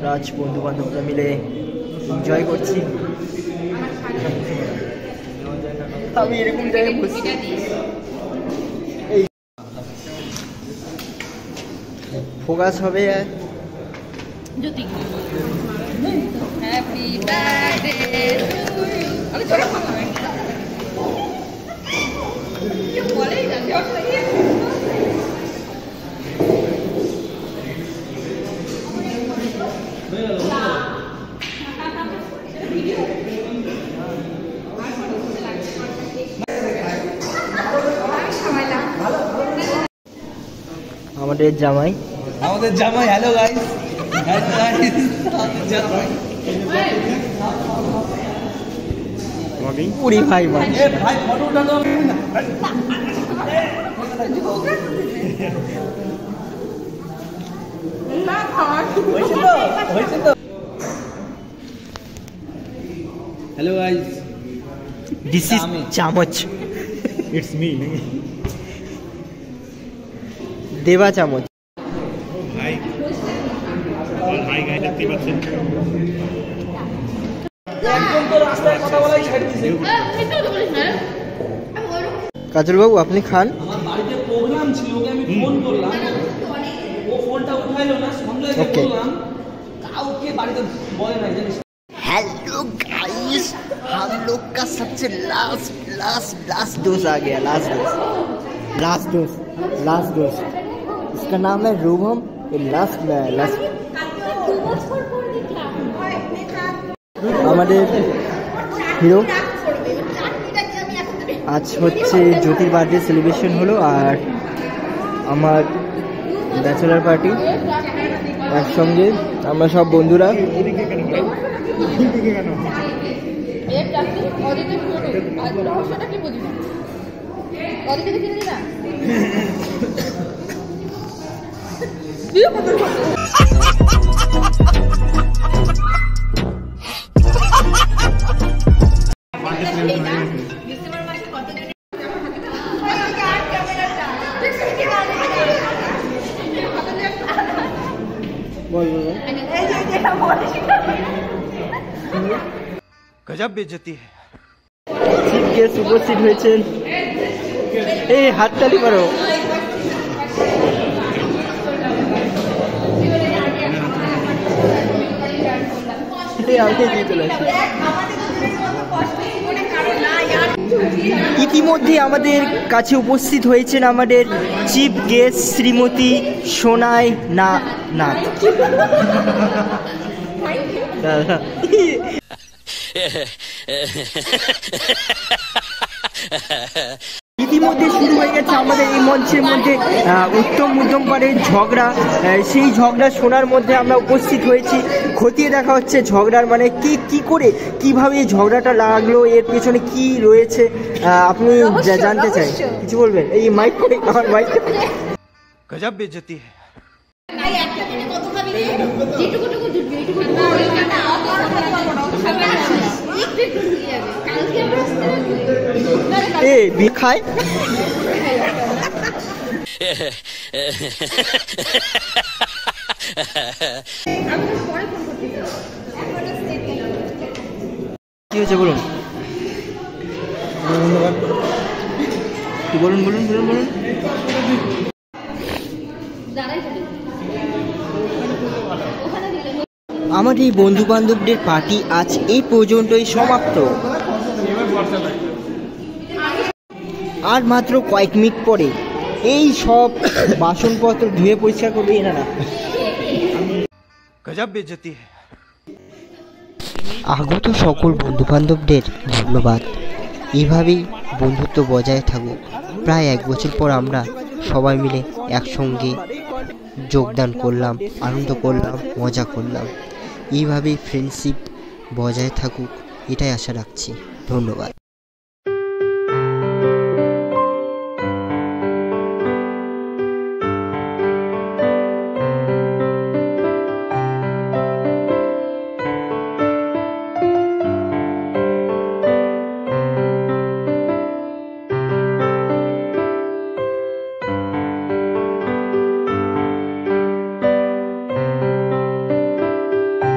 আমরা আজ বন্ধু বান্ধবরা মিলে এনজয় করছি। আমি এরকম জায়গায় বসছি। এই ফোকাস হবে। হ্যাপি বার্থডে আমাদের জামাই হ্যালো গাইস পুরি ভাই ভাই ফটো উঠা দাও। হ্যালো গাইস, দিস ইজ চামচ। It's me. দেবা চামচ। ভাই ভাই গাই দেখতে পাচ্ছেন, একদম তো রাস্তায় কথা বলাই ছেড়ে দিয়েছে। কাজল বাবু আপনি খান। আমার বাড়িতে প্রোগ্রাম ছিল, ওকে আমি ফোন করলাম, ও ফোনটা উঠাইলো না, সঙ্গে বললাম কাউকে বাড়িতে বলে নাই জানিস। हेलो गाइस, हम लोग का सबसे लास्ट दोस्त आ गया। लास्ट दोस्त इसका नाम है रूबम। लास्ट আমাদের হিরো আজ হচ্ছে জ্যোতির বার্থডে সেলিব্রেশন হলো, আর আমার ব্যাচেলার পার্টি একসঙ্গে আমরা সব বন্ধুরা। गजब बेइज्जती है। চিফ গেস্ট উপস্থিত হয়েছেন। এই হাততালি মারো। ইতিমধ্যে আমাদের কাছে উপস্থিত হয়েছেন আমাদের চিফ গেস্ট শ্রীমতী সোনাই নাথ। ইতিমধ্যে শুরু হয়ে গেছে আমাদের এই মঞ্চের মধ্যে উত্তম মধ্যম পাড়ের ঝগড়া। সেই ঝগড়া শোনার মধ্যে আমরা উপস্থিত হয়েছি। খতিয়ে দেখা হচ্ছে ঝগড়ার মানে কি করে কিভাবে এই ঝগড়াটা লাগলো, এর পেছনে কি রয়েছে আপনি জানতে চাই। কিছু বলবেন? এই মাইক করে আমার মাইক। गजब बेइज्जती है। খায় কি হয়েছে বলুন? বলুন। আমার এই বন্ধু বান্ধবদের পার্টি আজ এই পর্যন্তই সমাপ্ত। আর মাত্র কয়েক মিনিট পরে এই সব বাসনপত্র ধুয়ে পরিষ্কার করবে এনারা। गजब बेइज्जती है। আগত সকল বন্ধু বান্ধবদের ধন্যবাদ। এভাবেই বন্ধুত্ব বজায় থাকুক। প্রায় 1 বছর পর আমরা সবাই মিলে একসঙ্গে যোগদান করলাম, আনন্দ করলাম, মজা করলাম। এইভাবেই ফ্রেন্ডশিপ বজায় থাকুক, এটাই আশা রাখছি। ধন্যবাদ।